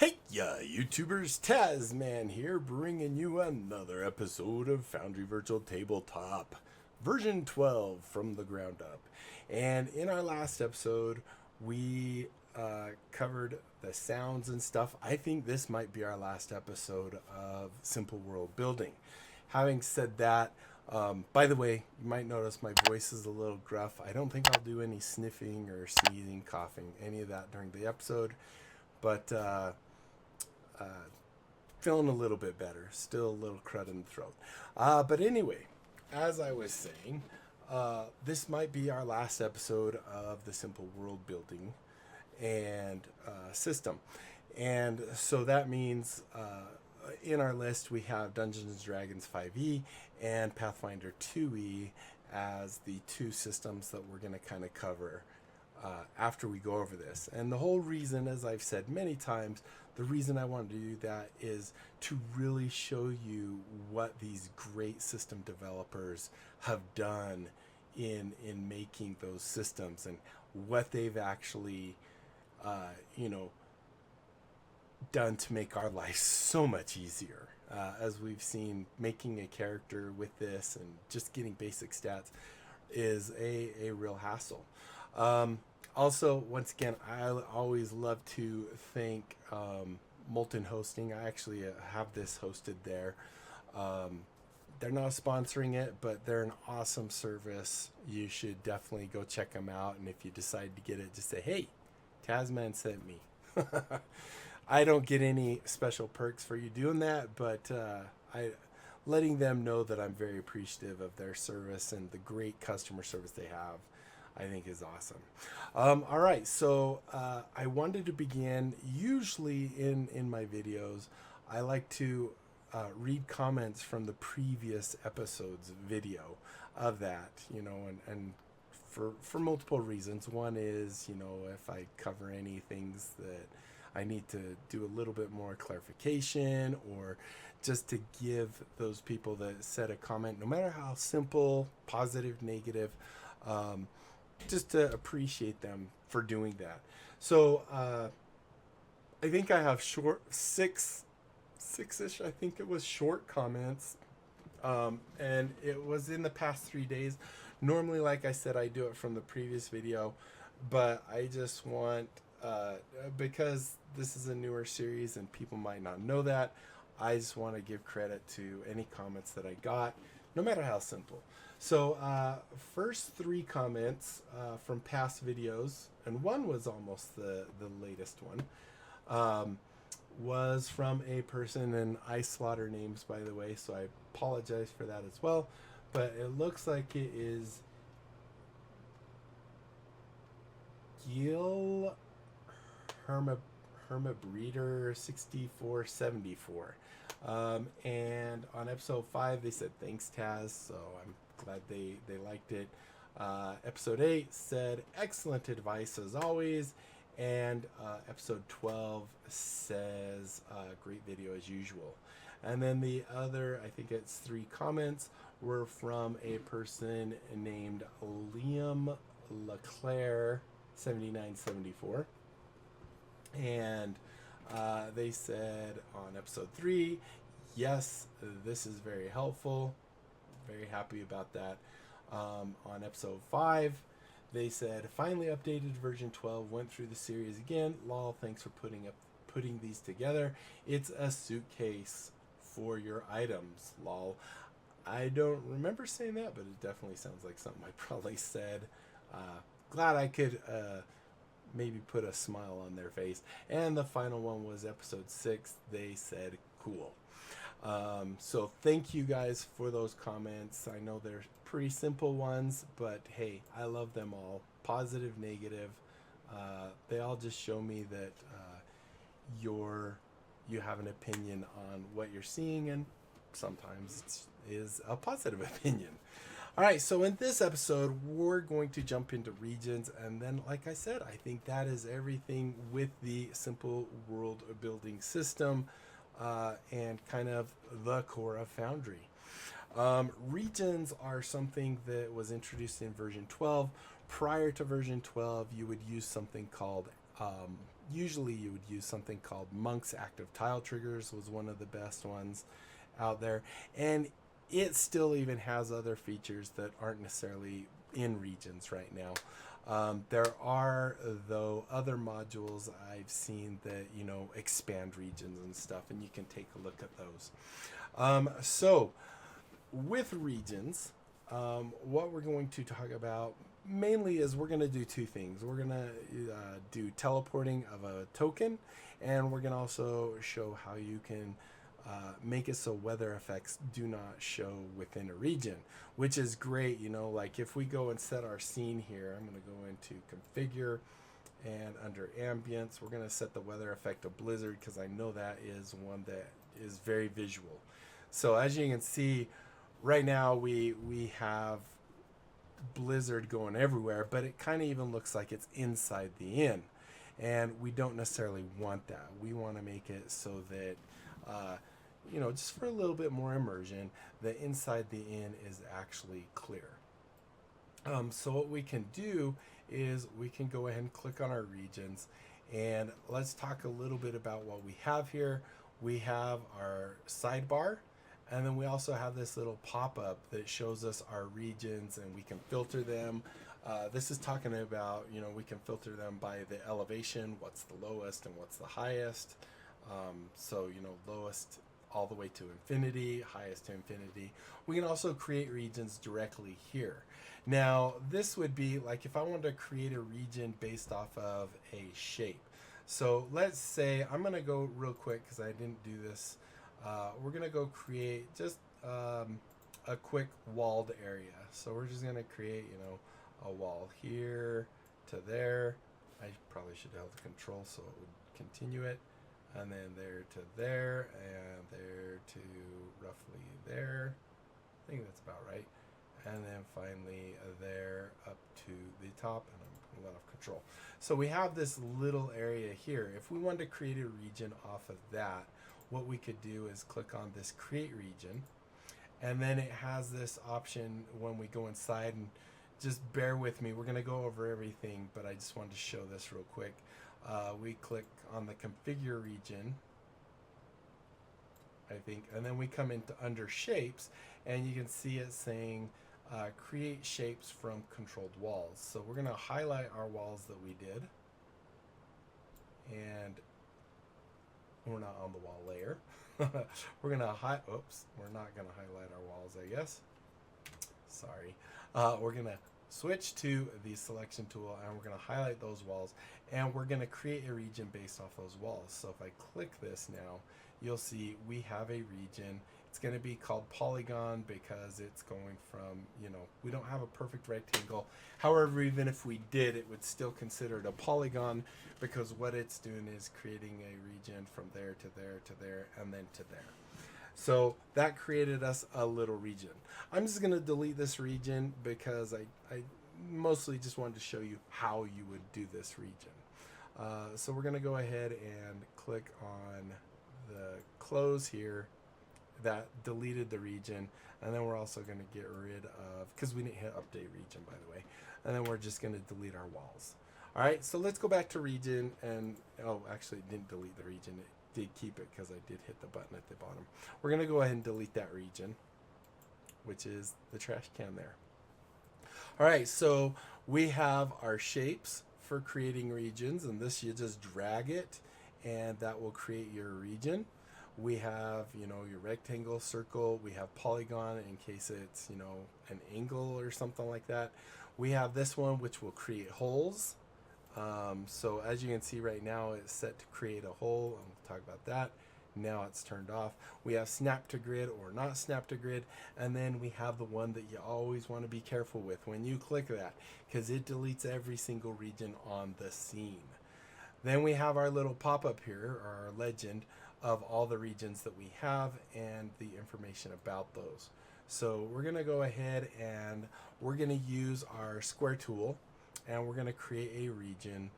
Hey, YouTubers, Tasman here, bringing you another episode of Foundry Virtual Tabletop, version 12 from the ground up. And in our last episode, we covered the sounds and stuff. I think this might be our last episode of Simple World Building. Having said that, by the way, you might notice my voice is a little gruff. I don't think I'll do any sniffing or sneezing, coughing, any of that during the episode. But feeling a little bit better. Still a little crud in the throat. But anyway, as I was saying, this might be our last episode of the Simple World Building and system. And so that means in our list we have Dungeons & Dragons 5e and Pathfinder 2e as the two systems that we're going to kind of cover after we go over this. And the whole reason, as I've said many times, the reason I wanted to do that is to really show you what these great system developers have done in making those systems and what they've actually done to make our life so much easier. As we've seen, making a character with this and just getting basic stats is a real hassle. Also, once again, I always love to thank Molten Hosting. I actually have this hosted there. They're not sponsoring it, but they're an awesome service. You should definitely go check them out. And if you decide to get it, just say, hey, Tasman sent me. I don't get any special perks for you doing that, but letting them know that I'm very appreciative of their service and the great customer service they have, I think is awesome. All right, so I wanted to begin. Usually in my videos, I like to read comments from the previous episode's video of that, and for multiple reasons. One is, if I cover any things that I need to do a little bit more clarification, or just to give those people that said a comment, no matter how simple, positive, negative, just to appreciate them for doing that. So I think I have six-ish, I think it was, short comments, and it was in the past 3 days. Normally, like I said, I do it from the previous video, but I just want, because this is a newer series and people might not know that, I just want to give credit to any comments that I got, no matter how simple. So first three comments from past videos, and one was almost the latest one, was from a person, and I slaughter names, by the way, so I apologize for that as well. But it looks like it is Gil Hermabreeder 6474. And on episode 5 they said thanks, Taz, so I'm glad they liked it. Episode 8 said excellent advice as always, and episode 12 says great video as usual. And then the other, I think it's 3 comments, were from a person named Liam LeClaire 7974, and they said on episode 3, yes, this is very helpful, very happy about that. On episode 5, they said finally updated version 12, went through the series again, lol, thanks for putting these together. It's a suitcase for your items, lol. I don't remember saying that, but it definitely sounds like something I probably said. Glad I could maybe put a smile on their face. And the final one was episode 6. They said cool. So thank you guys for those comments. I know they're pretty simple ones, but hey, I love them all. Positive, negative. They all just show me that you have an opinion on what you're seeing, and sometimes it is a positive opinion. All right, so in this episode, we're going to jump into regions, and then, like I said, I think that is everything with the Simple World Building system and kind of the core of Foundry. Regions are something that was introduced in version 12. Prior to version 12, you would use something called Usually you would use something called Monk's Active Tile Triggers, was one of the best ones out there. And it still even has other features that aren't necessarily in regions right now. There are, though, other modules I've seen that, expand regions and stuff, and you can take a look at those. So with regions, what we're going to talk about mainly is we're going to do two things. We're going to do teleporting of a token, and we're going to also show how you can make it so weather effects do not show within a region, which is great. Like if we go and set our scene here, I'm going to go into configure, and under ambience, we're going to set the weather effect of blizzard, because I know that is one that is very visual. So as you can see, right now we have blizzard going everywhere, but it kind of even looks like it's inside the inn, and we don't necessarily want that. We want to make it so that just for a little bit more immersion, the inside the inn is actually clear. So what we can do is we can go ahead and click on our regions, and let's talk a little bit about what we have here. We have our sidebar, and then we also have this little pop-up that shows us our regions, and we can filter them. This is talking about, we can filter them by the elevation, what's the lowest and what's the highest. So, lowest all the way to infinity, highest to infinity. We can also create regions directly here. Now, this would be like if I wanted to create a region based off of a shape. So let's say I'm going to go real quick because I didn't do this. We're going to go create just a quick walled area. So we're just going to create, a wall here to there. I probably should have held the control so it would continue it. And then there to there, and there to roughly there. I think that's about right. And then finally there up to the top, and I'm let off control. So we have this little area here. If we wanted to create a region off of that, what we could do is click on this create region, and then it has this option when we go inside, and just bear with me, we're going to go over everything, but I just wanted to show this real quick. We click on the configure region, I think, and then we come into under shapes, and you can see it saying create shapes from controlled walls. So we're going to highlight our walls that we did, and we're not on the wall layer. We're going to we're not going to highlight our walls, I guess. Sorry. We're going to switch to the selection tool, and we're going to highlight those walls, and we're going to create a region based off those walls. So if I click this now, you'll see we have a region. It's going to be called polygon because it's going from, we don't have a perfect rectangle. However, even if we did, it would still consider it a polygon, because what it's doing is creating a region from there to there to there and then to there. So that created us a little region. I'm just going to delete this region because I mostly just wanted to show you how you would do this region. So we're going to go ahead and click on the close here. That deleted the region, and then we're also going to get rid of, because we didn't hit update region, by the way, and then we're just going to delete our walls. All right, so let's go back to region, and actually it didn't delete the region, it did keep it because I did hit the button at the bottom. We're going to go ahead and delete that region, which is the trash can there. All right, so we have our shapes for creating regions, and this you just drag it and that will create your region. We have, your rectangle, circle. We have polygon in case it's, an angle or something like that. We have this one, which will create holes. So as you can see right now, it's set to create a hole, and we'll talk about that. Now it's turned off. We have snap to grid or not snap to grid, and then we have the one that you always want to be careful with when you click that, because it deletes every single region on the scene. Then we have our little pop-up here, or our legend of all the regions that we have and the information about those. So we're going to go ahead and we're going to use our square tool, and we're going to create a region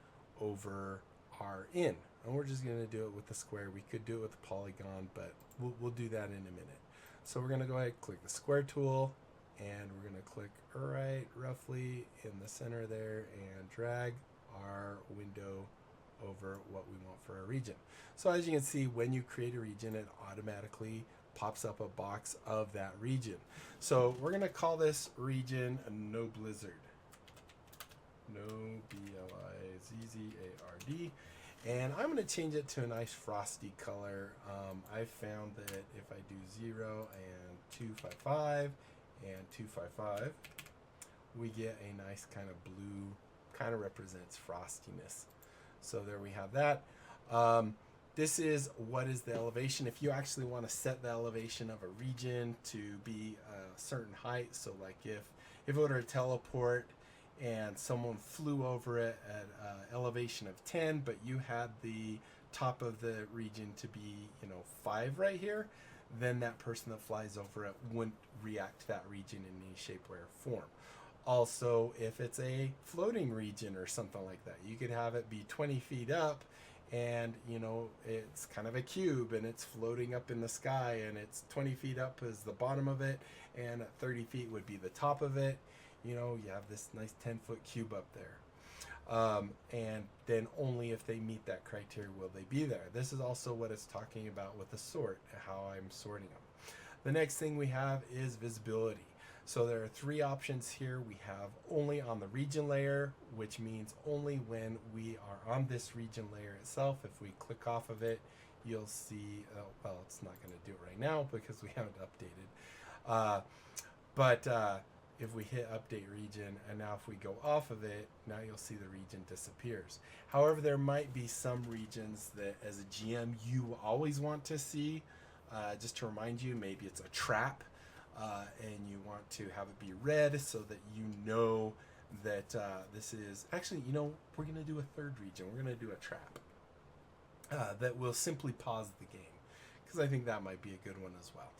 over our inn. And we're just going to do it with the square. We could do it with the polygon, but we'll do that in a minute. So we're going to go ahead and click the square tool, and we're going to click right roughly in the center there and drag our window over what we want for a region. So as you can see, when you create a region, it automatically pops up a box of that region. So we're going to call this region No Blizzard. No Blizzard. And I'm going to change it to a nice frosty color. I found that if I do 0 and 255 and 255, we get a nice kind of blue, kind of represents frostiness. So there we have that. This is what is the elevation. If you actually want to set the elevation of a region to be a certain height, so like if it were to teleport and someone flew over it at elevation of 10, but you had the top of the region to be, 5 right here, then that person that flies over it wouldn't react to that region in any shape, way, or form. Also, if it's a floating region or something like that, you could have it be 20 feet up and, it's kind of a cube and it's floating up in the sky and it's 20 feet up is the bottom of it and at 30 feet would be the top of it. You have this nice 10-foot cube up there. And then only if they meet that criteria will they be there. This is also what it's talking about with the sort, how I'm sorting them. The next thing we have is visibility. So there are 3 options here. We have only on the region layer, which means only when we are on this region layer itself. If we click off of it, you'll see, well, it's not going to do it right now because we haven't updated. If we hit update region and now if we go off of it, now you'll see the region disappears. However, there might be some regions that as a GM you always want to see. Just to remind you, maybe it's a trap and you want to have it be red so that that this is actually, we're going to do a third region. We're going to do a trap that will simply pause the game because I think that might be a good one as well.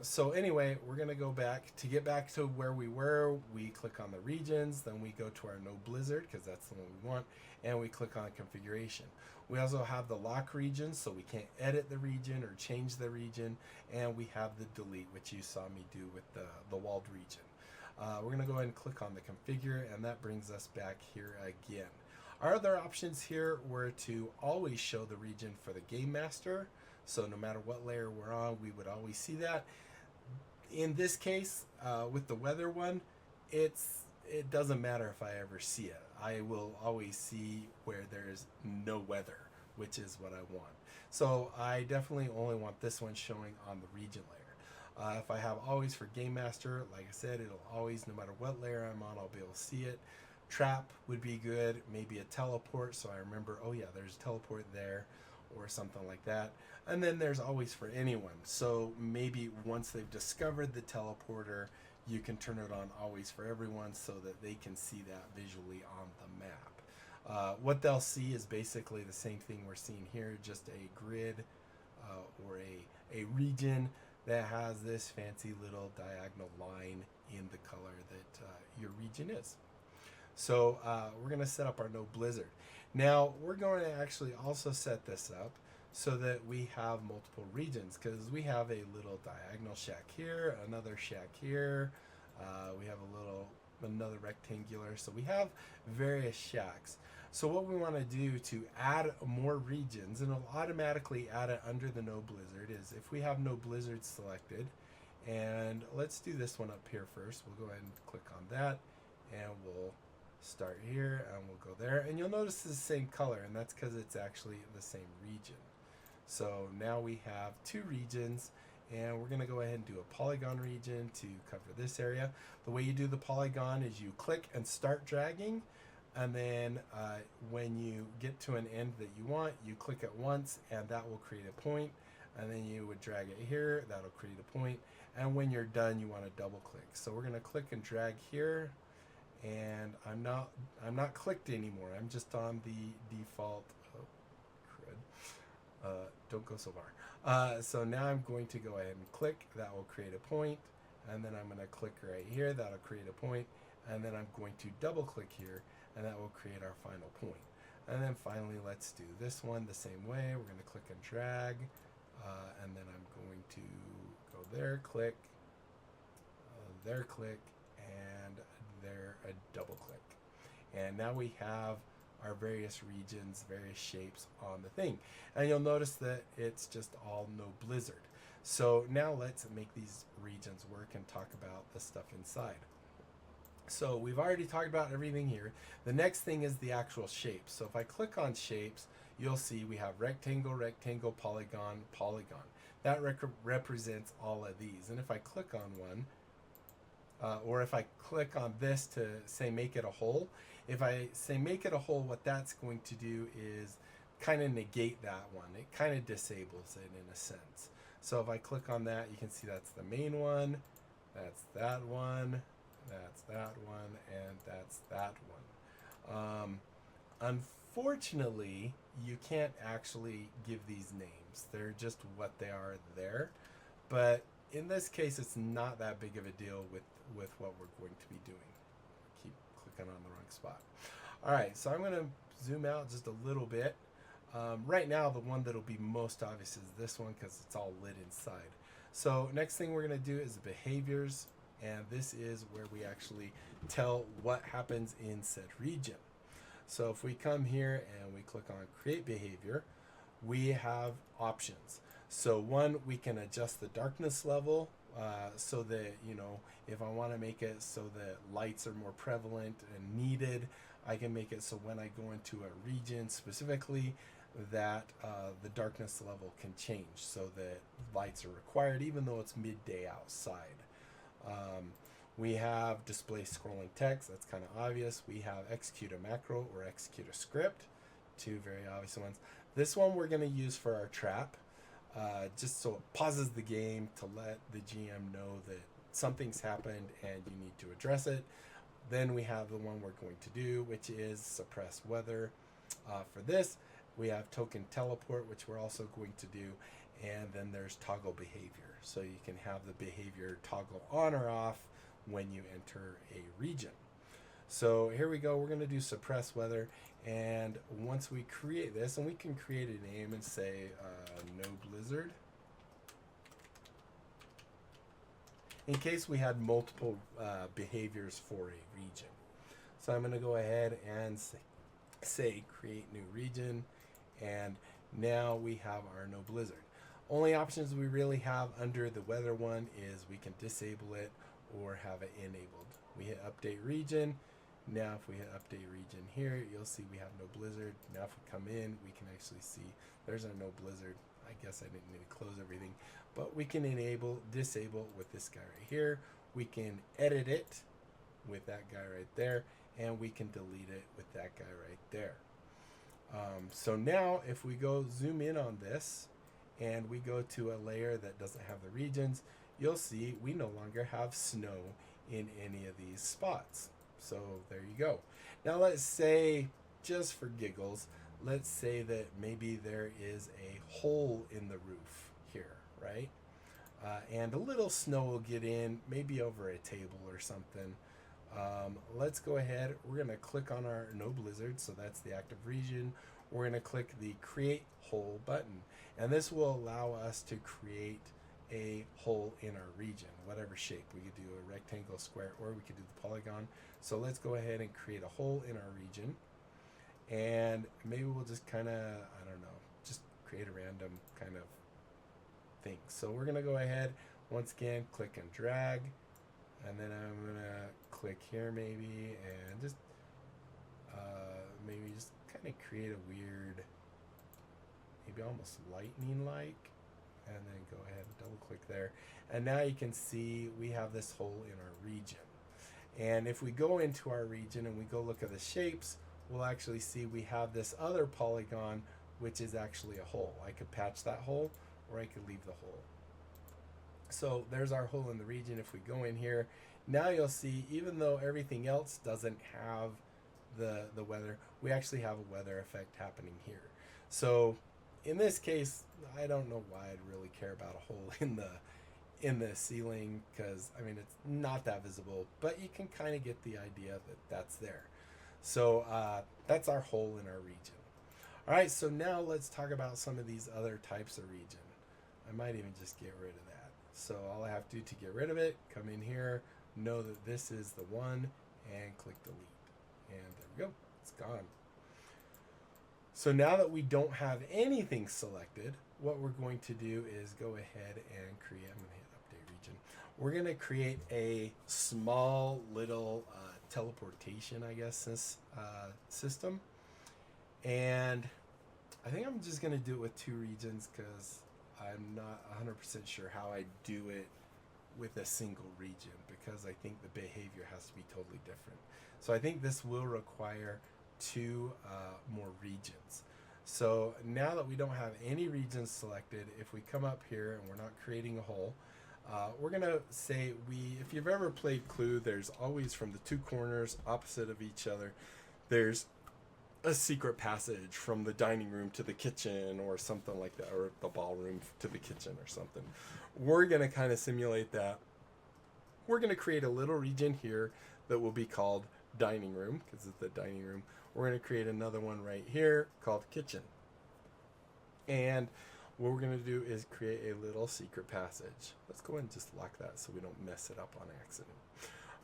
So anyway, we're going to go back. To get back to where we were, we click on the regions, then we go to our No Blizzard because that's the one we want, and we click on configuration. We also have the lock region, so we can't edit the region or change the region, and we have the delete, which you saw me do with the walled region. We're going to go ahead and click on the configure, and that brings us back here again. Our other options here were to always show the region for the game master. So no matter what layer we're on, we would always see that. In this case, with the weather one, it doesn't matter if I ever see it. I will always see where there's no weather, which is what I want. So I definitely only want this one showing on the region layer. If I have always for game master, like I said, it'll always, no matter what layer I'm on, I'll be able to see it. Trap would be good, maybe a teleport, so I remember, oh yeah, there's a teleport there, or something like that. And then there's always for anyone. So maybe once they've discovered the teleporter, you can turn it on always for everyone so that they can see that visually on the map. What they'll see is basically the same thing we're seeing here, just a grid or a region that has this fancy little diagonal line in the color that your region is. So we're going to set up our No Blizzard. Now we're going to actually also set this up so that we have multiple regions, because we have a little diagonal shack here, another shack here, we have another rectangular, so we have various shacks. So what we want to do to add more regions, and it'll automatically add it under the No Blizzard, is if we have No Blizzard selected, and let's do this one up here first. We'll go ahead and click on that, and we'll start here, and we'll go there, and you'll notice it's the same color, and that's because it's actually the same region. So now we have 2 regions, and we're going to go ahead and do a polygon region to cover this area. The way you do the polygon is you click and start dragging, and then when you get to an end that you want, you click it once, and that will create a point, and then you would drag it here, that'll create a point, and when you're done, you want to double click. So we're going to click and drag here, and I'm not clicked anymore. I'm just on the default. Oh, crud. Don't go so far. So now I'm going to go ahead and click. That will create a point, and then I'm going to click right here. That'll create a point, and then I'm going to double click here, and that will create our final point. And then finally, let's do this one the same way. We're going to click and drag, and then I'm going to go there, click, and there, a double click. And now we have our various regions, various shapes on the thing. And you'll notice that it's just all no blizzard. So now let's make these regions work and talk about the stuff inside. So we've already talked about everything here. The next thing is the actual shapes. So if I click on shapes, you'll see we have rectangle, rectangle, polygon, polygon. That represents all of these. And if I click on one, or if I click on this to say make it a whole, if I say make it a whole, what that's going to do is kind of negate that one. It kind of disables it in a sense. So if I click on that, you can see that's the main one, that's that one, that's that one, and that's that one. Unfortunately, you can't actually give these names. They're just what they are there. But in this case, it's not that big of a deal with what we're going to be doing. Keep clicking on the wrong spot. All right, so I'm going to zoom out just a little bit. Right now, the one that'll be most obvious is this one because it's all lit inside. So next thing we're going to do is behaviors, and this is where we actually tell what happens in said region. So if we come here and we click on create behavior, we have options. So one, we can adjust the darkness level so that, you know, if I want to make it so that lights are more prevalent and needed, I can make it so when I go into a region specifically that the darkness level can change so that lights are required even though it's midday outside. We have display scrolling text, that's kind of obvious. We have execute a macro or execute a script, two very obvious ones. This one we're going to use for our trap, just so it pauses the game to let the GM know that something's happened and you need to address it. Then we have the one we're going to do, which is suppress weather. For this, we have token teleport, which we're also going to do, and then there's toggle behavior. So you can have the behavior toggle on or off when you enter a region. So here we go, we're going to do suppress weather, and once we create this, and we can create a name and say no blizzard, in case we had multiple behaviors for a region. So I'm going to go ahead and say create new region, and now we have our no blizzard. Only options we really have under the weather one is we can disable it or have it enabled. We hit update region. Now if we hit update region here, you'll see we have no blizzard. Now if we come in, we can actually see there's our no blizzard. I guess I didn't need to close everything, but we can disable with this guy right here. We can edit it with that guy right there, and we can delete it with that guy right there. So now if we go zoom in on this and we go to a layer that doesn't have the regions, you'll see we no longer have snow in any of these spots. So there you go. Now let's say, just for giggles, let's say that maybe there is a hole in the roof here, right? And a little snow will get in, maybe over a table or something. Let's go ahead. We're going to click on our no blizzard, so that's the active region. We're going to click the create hole button, and this will allow us to create a hole in our region, whatever shape. We could do a rectangle, square, or we could do the polygon. So let's go ahead and create a hole in our region, and maybe we'll just kind of, I don't know, just create a random kind of thing. So we're going to go ahead, once again, click and drag, and then I'm going to click here maybe, and just maybe just kind of create a weird, maybe almost lightning-like, and then go ahead and double click there. And now you can see we have this hole in our region. And if we go into our region and we go look at the shapes, we'll actually see we have this other polygon, which is actually a hole. I could patch that hole, or I could leave the hole. So there's our hole in the region. If we go in here, now you'll see, even though everything else doesn't have the weather, we actually have a weather effect happening here. So in this case, I don't know why I'd really care about a hole in the ceiling, because I mean it's not that visible, but you can kind of get the idea that that's there. So that's our hole in our region. All right, so now let's talk about some of these other types of region. I might even just get rid of that. So all I have to do to get rid of it, come in here, know that this is the one, and click delete. And there we go, it's gone. So now that we don't have anything selected, what we're going to do is go ahead and create, I'm going to hit update region. We're going to create a small little teleportation, I guess, system. And I think I'm just going to do it with 2 regions because I'm not 100% sure how I do it with a single region, because I think the behavior has to be totally different. So I think this will require 2 more regions. So now that we don't have any regions selected, if we come up here and we're not creating a hole, we're gonna say if you've ever played Clue, there's always from the 2 corners opposite of each other, there's a secret passage from the dining room to the kitchen or something like that, or the ballroom to the kitchen or something. We're gonna kind of simulate that. We're gonna create a little region here that will be called dining room, because it's the dining room. We're going to create another one right here called kitchen. And what we're going to do is create a little secret passage. Let's go ahead and just lock that so we don't mess it up on accident.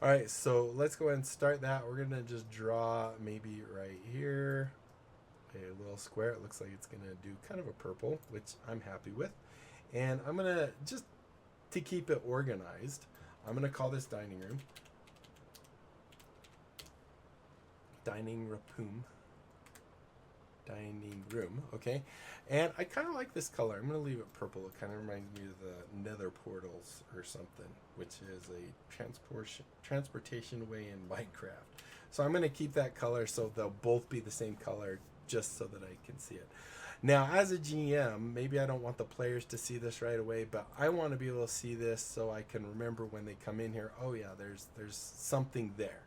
All right, so let's go ahead and start that. We're going to just draw maybe right here a little square. It looks like it's going to do kind of a purple, which I'm happy with. And I'm going to, just to keep it organized, I'm going to call this dining room. Dining room, okay? And I kind of like this color. I'm going to leave it purple. It kind of reminds me of the nether portals or something, which is a transportation way in Minecraft. So I'm going to keep that color so they'll both be the same color, just so that I can see it. Now, as a GM, maybe I don't want the players to see this right away, but I want to be able to see this so I can remember when they come in here, oh yeah, there's something there.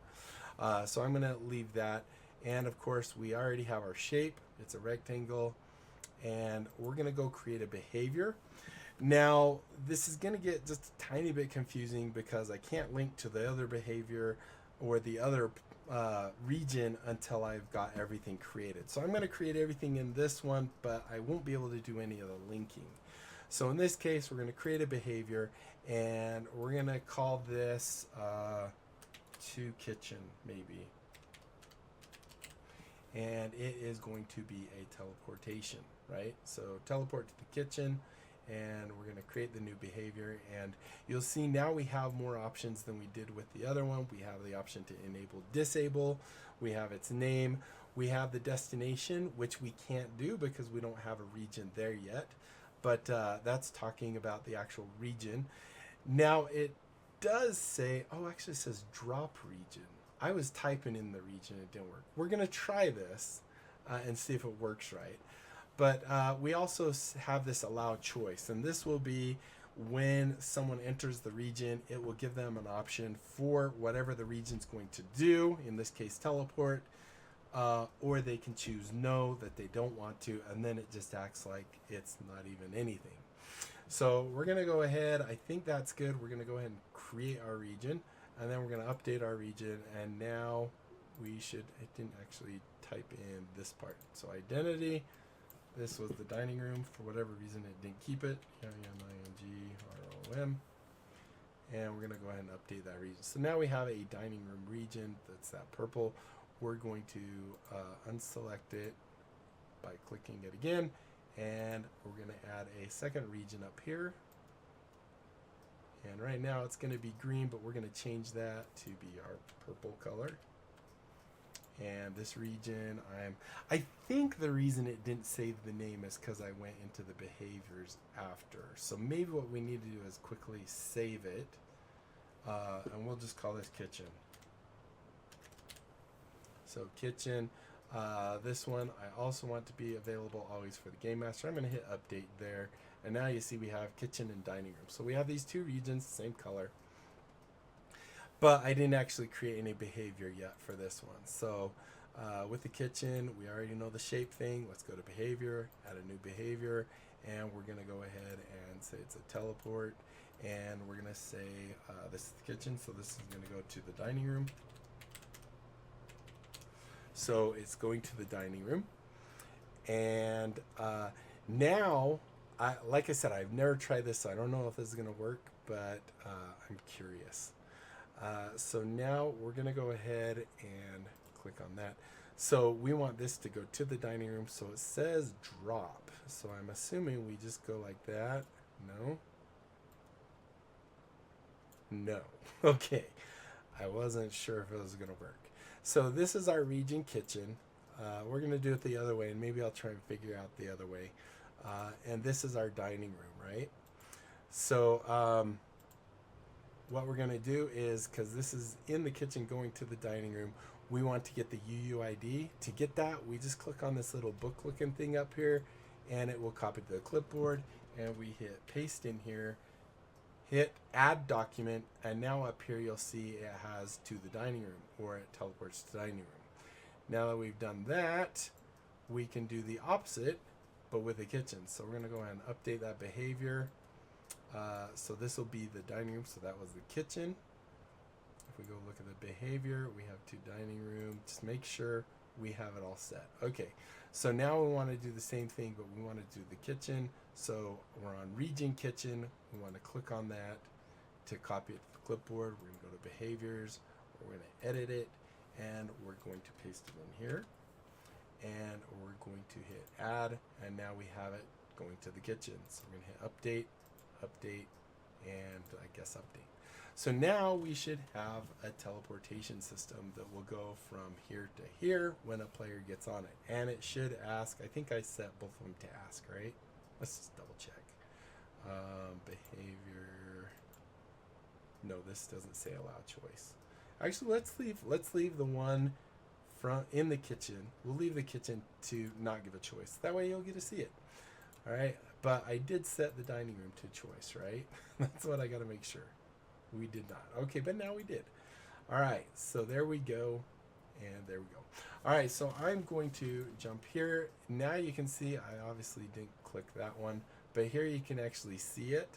So I'm going to leave that. And of course, we already have our shape. It's a rectangle. And we're going to go create a behavior. Now, this is going to get just a tiny bit confusing because I can't link to the other behavior or the other region until I've got everything created. So I'm going to create everything in this one, but I won't be able to do any of the linking. So in this case, we're going to create a behavior, and we're going to call this to kitchen, maybe. And it is going to be a teleportation, right? So teleport to the kitchen, and we're going to create the new behavior. And you'll see now we have more options than we did with the other one. We have the option to enable disable. We have its name. We have the destination, which we can't do because we don't have a region there yet. But that's talking about the actual region. Now it does say, oh, actually it says drop region. I was typing in the region, it didn't work. We're going to try this and see if it works right. But we also have this allow choice, and this will be when someone enters the region, it will give them an option for whatever the region's going to do, in this case teleport, or they can choose no, that they don't want to, and then it just acts like it's not even anything. So we're going to go ahead, I think that's good. We're going to go ahead and create our region, and then we're going to update our region, and now we should, it didn't actually type in this part. So identity, this was the dining room. For whatever reason, it didn't keep it. INGROM. And we're going to go ahead and update that region. So now we have a dining room region. That's that purple. We're going to unselect it by clicking it again. And we're going to add a second region up here. And right now it's going to be green, but we're going to change that to be our purple color. And this region, I think the reason it didn't save the name is because I went into the behaviors after. So maybe what we need to do is quickly save it. And we'll just call this kitchen. So kitchen, this one I also want to be available always for the game master. I'm going to hit update there. And now you see we have kitchen and dining room. So we have these two regions, same color. But I didn't actually create any behavior yet for this one. So with the kitchen, we already know the shape thing. Let's go to behavior, add a new behavior, and we're going to go ahead and say it's a teleport. And we're going to say this is the kitchen, so this is going to go to the dining room. So it's going to the dining room. And now, like I said, I've never tried this, so I don't know if this is going to work, but I'm curious. So now we're going to go ahead and click on that. So we want this to go to the dining room. So it says drop. So I'm assuming we just go like that. No. No. Okay. I wasn't sure if it was going to work. So this is our region kitchen. We're going to do it the other way, and maybe I'll try and figure out the other way. And this is our dining room, right? So what we're going to do is, because this is in the kitchen going to the dining room, we want to get the UUID. To get that, we just click on this little book looking thing up here, and it will copy to the clipboard, and we hit paste in here, hit add document, and now up here you'll see it has to the dining room, or it teleports to the dining room. Now that we've done that, we can do the opposite, but with the kitchen. So we're going to go ahead and update that behavior. So this will be the dining room. So that was the kitchen. If we go look at the behavior, we have to dining room. Just make sure we have it all set. Okay, so now we want to do the same thing, but we want to do the kitchen. So we're on region kitchen. We want to click on that to copy it to the clipboard. We're going to go to behaviors. We're going to edit it, and we're going to paste it in here. And we're going to hit add, and now we have it going to the kitchen. So we're going to hit update, and I guess update. So now we should have a teleportation system that will go from here to here when a player gets on it. And it should ask, I think I set both of them to ask, right? Let's just double check. Behavior. No, this doesn't say allow choice. Actually, let's leave the one from in the kitchen. We'll leave the kitchen to not give a choice. That way you'll get to see it. All right. But I did set the dining room to choice, right? That's what I got to make sure. We did not. Okay, but now we did. All right. So there we go. And there we go. All right. So I'm going to jump here. Now you can see I obviously didn't click that one, but here you can actually see it.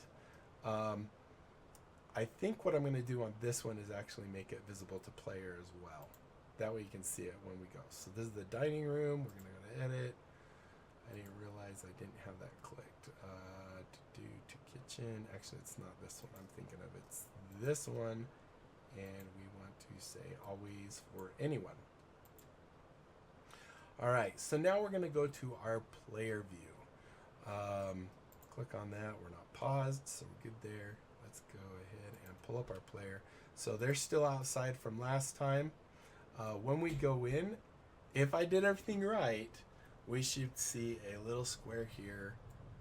I think what I'm going to do on this one is actually make it visible to player as well. That way you can see it when we go. So this is the dining room. We're going to go to edit. I didn't realize I didn't have that clicked. To kitchen. Actually, it's not this one I'm thinking of. It's this one. And we want to say always for anyone. All right. So now we're going to go to our player view. Click on that. We're not paused, so we're good there. Let's go ahead and pull up our player. So they're still outside from last time. When we go in, if I did everything right, we should see a little square here,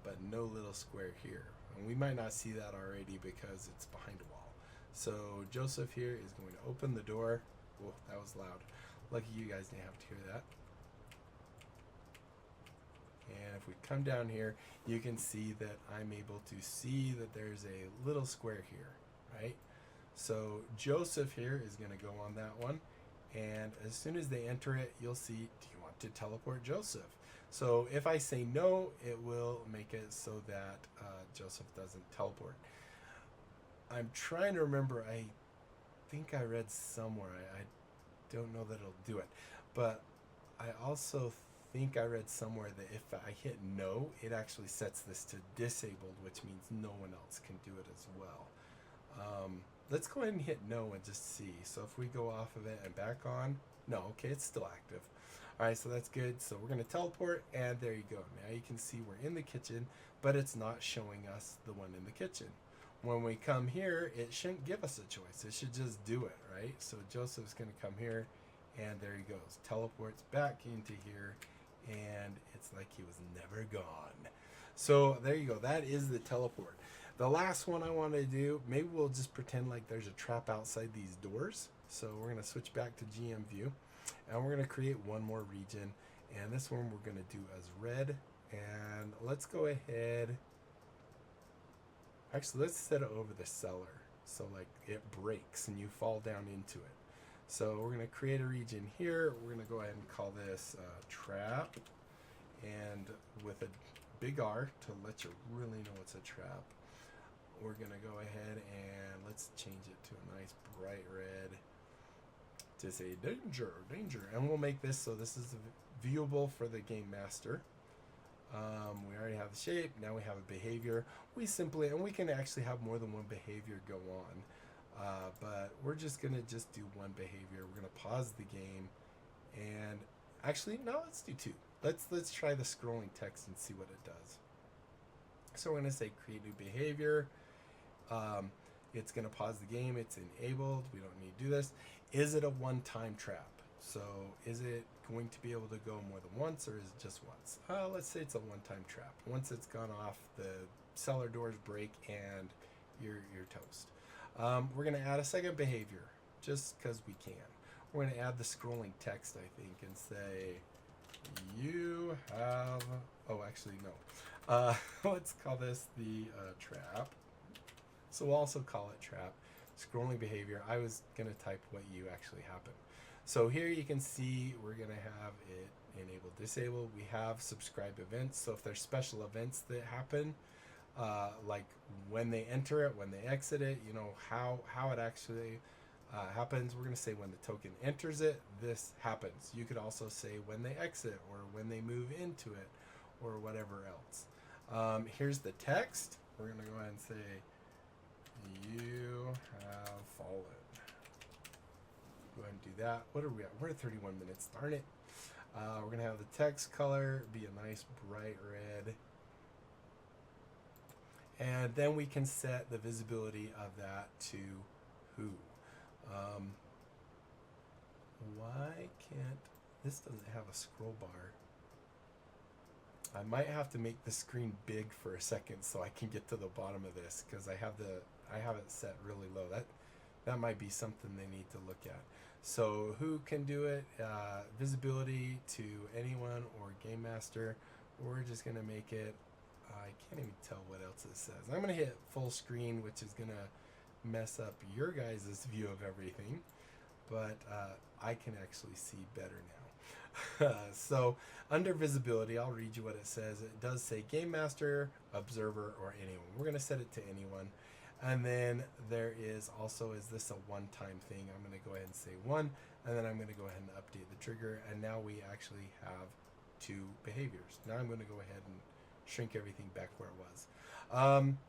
but no little square here. And we might not see that already because it's behind a wall. So Joseph here is going to open the door. Oh, that was loud. Lucky you guys didn't have to hear that. And if we come down here, you can see that I'm able to see that there's a little square here, right? So Joseph here is going to go on that one. And as soon as they enter it, you'll see, do you want to teleport Joseph? So if I say no, it will make it so that Joseph doesn't teleport. I'm trying to remember, I think I read somewhere, I don't know that it'll do it, but I also think I read somewhere that if I hit no, it actually sets this to disabled, which means no one else can do it as well. Let's go ahead and hit no and just see. So if we go off of it and back on, no, okay, it's still active. All right, so that's good. So we're going to teleport, and there you go. Now you can see we're in the kitchen, but it's not showing us the one in the kitchen. When we come here, it shouldn't give us a choice. It should just do it, right? So Joseph's going to come here, and there he goes. Teleports back into here, and it's like he was never gone. So there you go. That is the teleport. The last one I want to do, maybe we'll just pretend like there's a trap outside these doors. So we're going to switch back to GM view, and we're going to create one more region. And this one we're going to do as red. And let's go ahead. Actually, let's set it over the cellar. So like it breaks and you fall down into it. So we're going to create a region here. We're going to go ahead and call this trap. And with a big R to let you really know it's a trap. We're going to go ahead and let's change it to a nice bright red to say danger, danger. And we'll make this so this is viewable for the game master. We already have the shape. Now we have a behavior. We simply, and we can actually have more than one behavior go on. But we're just going to do one behavior. We're going to pause the game. And Actually, no, let's do 2. Let's try the scrolling text and see what it does. So we're going to say create new behavior. It's going to pause the game. It's enabled. We don't need to do this. Is it a one-time trap? So is it going to be able to go more than once, or is it just once? Let's say it's a one-time trap. Once it's gone off, the cellar doors break and you're toast. We're going to add a second behavior just because we can. We're going to add the scrolling text, I think, and say you have, oh, actually, no. Let's call this the trap. So we'll also call it trap. Scrolling behavior. I was going to type what you actually happen. So here you can see we're going to have it enabled, disabled. We have subscribe events. So if there's special events that happen, like when they enter it, when they exit it, you know, how it actually happens. We're going to say when the token enters it, this happens. You could also say when they exit or when they move into it or whatever else. Here's the text. We're going to go ahead and say you have fallen. Go ahead and do that. What are we at? We're at 31 minutes. Darn it. We're going to have the text color be a nice bright red. And then we can set the visibility of that to who. Why can't this doesn't have a scroll bar? I might have to make the screen big for a second so I can get to the bottom of this, because I have it set really low. That might be something they need to look at. So who can do it? Visibility to anyone or game master. We're just gonna make it, I can't even tell what else it says. I'm gonna hit full screen, which is gonna mess up your guys' view of everything, but I can actually see better now. So under visibility, I'll read you what it says. It does say game master, observer, or anyone. We're going to set it to anyone. And then there is also, is this a one-time thing? I'm going to go ahead and say 1, and then I'm going to go ahead and update the trigger, and now we actually have 2 behaviors. Now I'm going to go ahead and shrink everything back where it was.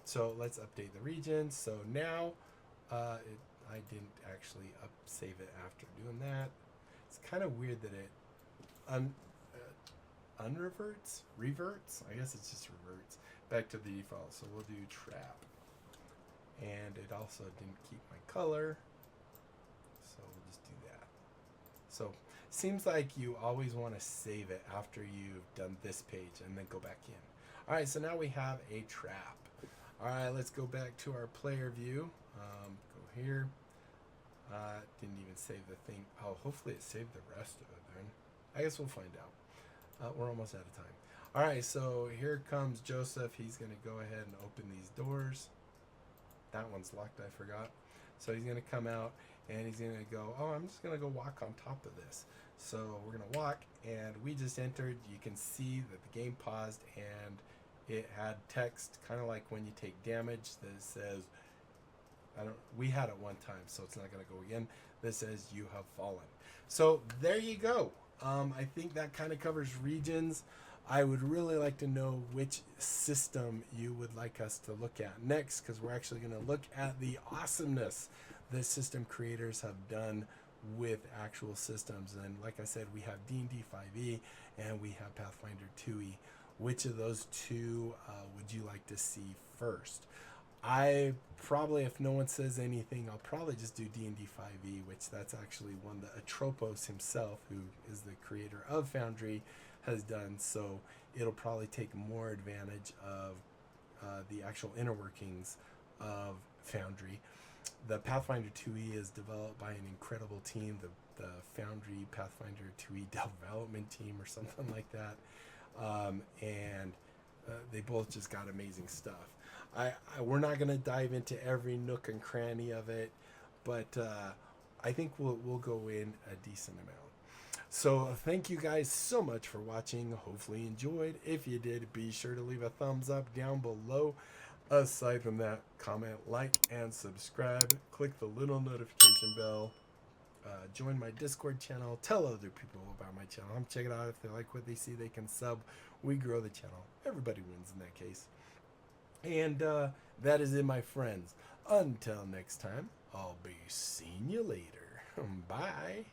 So let's update the region. So now I didn't actually save it after doing that. It's kind of weird that it reverts. I guess it's just reverts back to the default. So we'll do trap. And it also didn't keep my color. So we'll just do that. So seems like you always want to save it after you've done this page and then go back in. All right, so now we have a trap. All right, let's go back to our player view. Go here. Didn't even save the thing. Oh, hopefully it saved the rest of it then. I guess we'll find out. We're almost out of time. All right, so here comes Joseph. He's going to go ahead and open these doors. That one's locked, I forgot. So he's going to come out and he's going to go, oh, I'm just going to go walk on top of this. So we're going to walk, and we just entered. You can see that the game paused and it had text, kind of like when you take damage, that says, we had it one time, so it's not going to go again. This says you have fallen. So there you go. I think that kind of covers regions. I would really like to know which system you would like us to look at next, because we're actually going to look at the awesomeness that system creators have done with actual systems. And like I said, we have D&D 5e and we have Pathfinder 2e. Which of those two would you like to see first? I probably, if no one says anything, I'll probably just do D&D 5e, which that's actually one that Atropos himself, who is the creator of Foundry, has done. So it'll probably take more advantage of the actual inner workings of Foundry. The Pathfinder 2e is developed by an incredible team, the Foundry Pathfinder 2e development team or something like that. And they both just got amazing stuff. We're not going to dive into every nook and cranny of it, but I think we'll go in a decent amount. So thank you guys so much for watching. Hopefully you enjoyed. If you did, be sure to leave a thumbs up down below. Aside from that, comment, like, and subscribe. Click the little notification bell. Join my Discord channel. Tell other people about my channel. Check it out. If they like what they see, they can sub. We grow the channel. Everybody wins in that case. And that is it, my friends. Until next time, I'll be seeing you later. Bye.